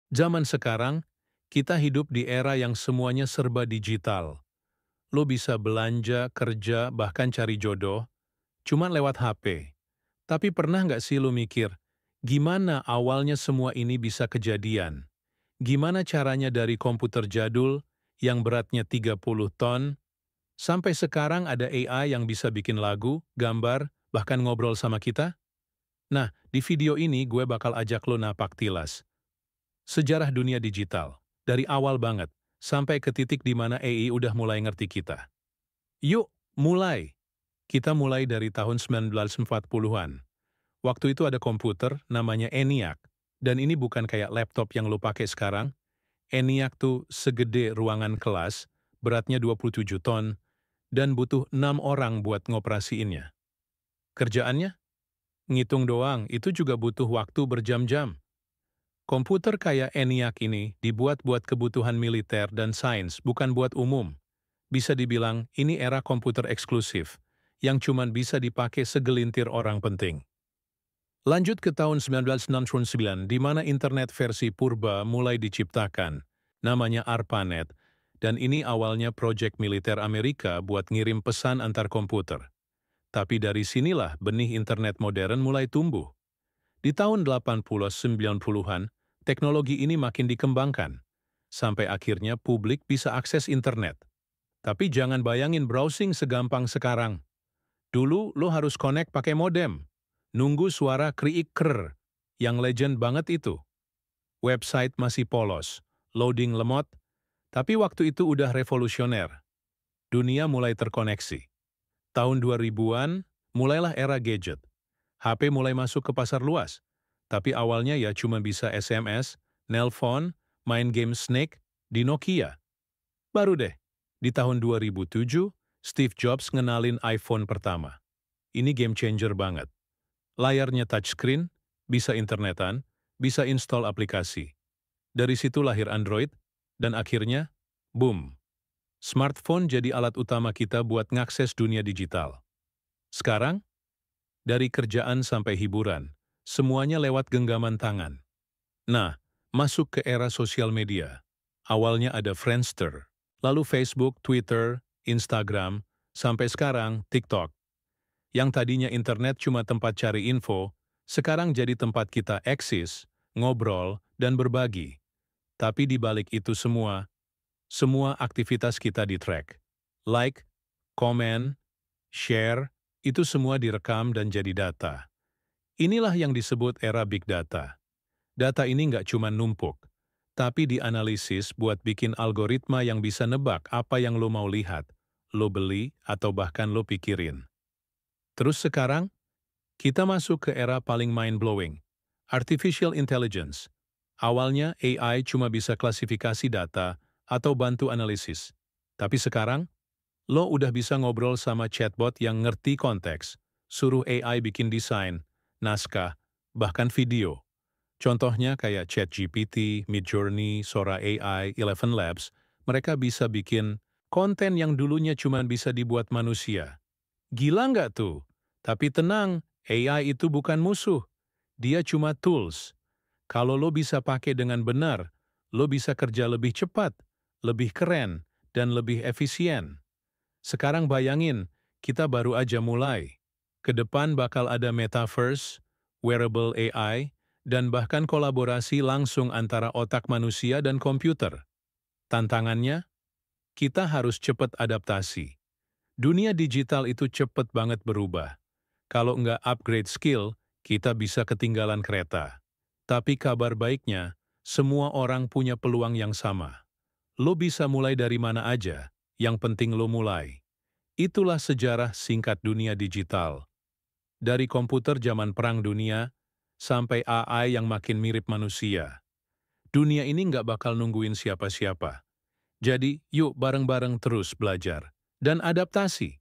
Zaman sekarang, kita hidup di era yang semuanya serba digital. Lo bisa belanja, kerja, bahkan cari jodoh, cuman lewat HP. Tapi pernah nggak sih lo mikir, gimana awalnya semua ini bisa kejadian? Gimana caranya dari komputer jadul yang beratnya 30 ton, sampai sekarang ada AI yang bisa bikin lagu, gambar, bahkan ngobrol sama kita? Nah, di video ini gue bakal ajak lo napak tilas sejarah dunia digital, dari awal banget, sampai ke titik di mana AI udah mulai ngerti kita. Yuk, mulai! Kita mulai dari tahun 1940-an. Waktu itu ada komputer namanya ENIAC, dan ini bukan kayak laptop yang lo pakai sekarang. ENIAC tuh segede ruangan kelas, beratnya 27 ton, dan butuh 6 orang buat ngoperasiinnya. Kerjaannya? Ngitung doang, itu juga butuh waktu berjam-jam. Komputer kayak ENIAC ini dibuat buat kebutuhan militer dan sains, bukan buat umum. Bisa dibilang ini era komputer eksklusif, yang cuman bisa dipakai segelintir orang penting. Lanjut ke tahun 1969, di mana internet versi purba mulai diciptakan, namanya ARPANET, dan ini awalnya proyek militer Amerika buat ngirim pesan antar komputer. Tapi dari sinilah benih internet modern mulai tumbuh. Di tahun 80-90-an, teknologi ini makin dikembangkan, sampai akhirnya publik bisa akses internet. Tapi jangan bayangin browsing segampang sekarang. Dulu lo harus connect pakai modem, nunggu suara kriik-ker, yang legend banget itu. Website masih polos, loading lemot, tapi waktu itu udah revolusioner. Dunia mulai terkoneksi. Tahun 2000-an, mulailah era gadget. HP mulai masuk ke pasar luas, tapi awalnya ya cuma bisa SMS, nelpon, main game Snake di Nokia. Baru deh, di tahun 2007, Steve Jobs ngenalin iPhone pertama. Ini game changer banget. Layarnya touchscreen, bisa internetan, bisa install aplikasi. Dari situ lahir Android, dan akhirnya, boom. Smartphone jadi alat utama kita buat ngakses dunia digital. Sekarang, dari kerjaan sampai hiburan, semuanya lewat genggaman tangan. Nah, masuk ke era sosial media. Awalnya ada Friendster, lalu Facebook, Twitter, Instagram, sampai sekarang TikTok. Yang tadinya internet cuma tempat cari info, sekarang jadi tempat kita eksis, ngobrol, dan berbagi. Tapi di balik itu semua aktivitas kita di-track. Like, komen, share, itu semua direkam dan jadi data. Inilah yang disebut era big data. Data ini nggak cuma numpuk, tapi dianalisis buat bikin algoritma yang bisa nebak apa yang lo mau lihat, lo beli, atau bahkan lo pikirin. Terus sekarang, kita masuk ke era paling mind-blowing, artificial intelligence. Awalnya AI cuma bisa klasifikasi data atau bantu analisis. Tapi sekarang, lo udah bisa ngobrol sama chatbot yang ngerti konteks, suruh AI bikin desain, naskah, bahkan video. Contohnya kayak ChatGPT, Midjourney, Sora AI, Eleven Labs, mereka bisa bikin konten yang dulunya cuma bisa dibuat manusia. Gila nggak tuh? Tapi tenang, AI itu bukan musuh. Dia cuma tools. Kalau lo bisa pakai dengan benar, lo bisa kerja lebih cepat, lebih keren, dan lebih efisien. Sekarang bayangin, kita baru aja mulai. Ke depan bakal ada metaverse, wearable AI, dan bahkan kolaborasi langsung antara otak manusia dan komputer. Tantangannya, kita harus cepat adaptasi. Dunia digital itu cepat banget berubah. Kalau nggak upgrade skill, kita bisa ketinggalan kereta. Tapi kabar baiknya, semua orang punya peluang yang sama. Lo bisa mulai dari mana aja, yang penting lo mulai. Itulah sejarah singkat dunia digital. Dari komputer zaman Perang Dunia, sampai AI yang makin mirip manusia. Dunia ini nggak bakal nungguin siapa-siapa. Jadi, yuk bareng-bareng terus belajar dan adaptasi.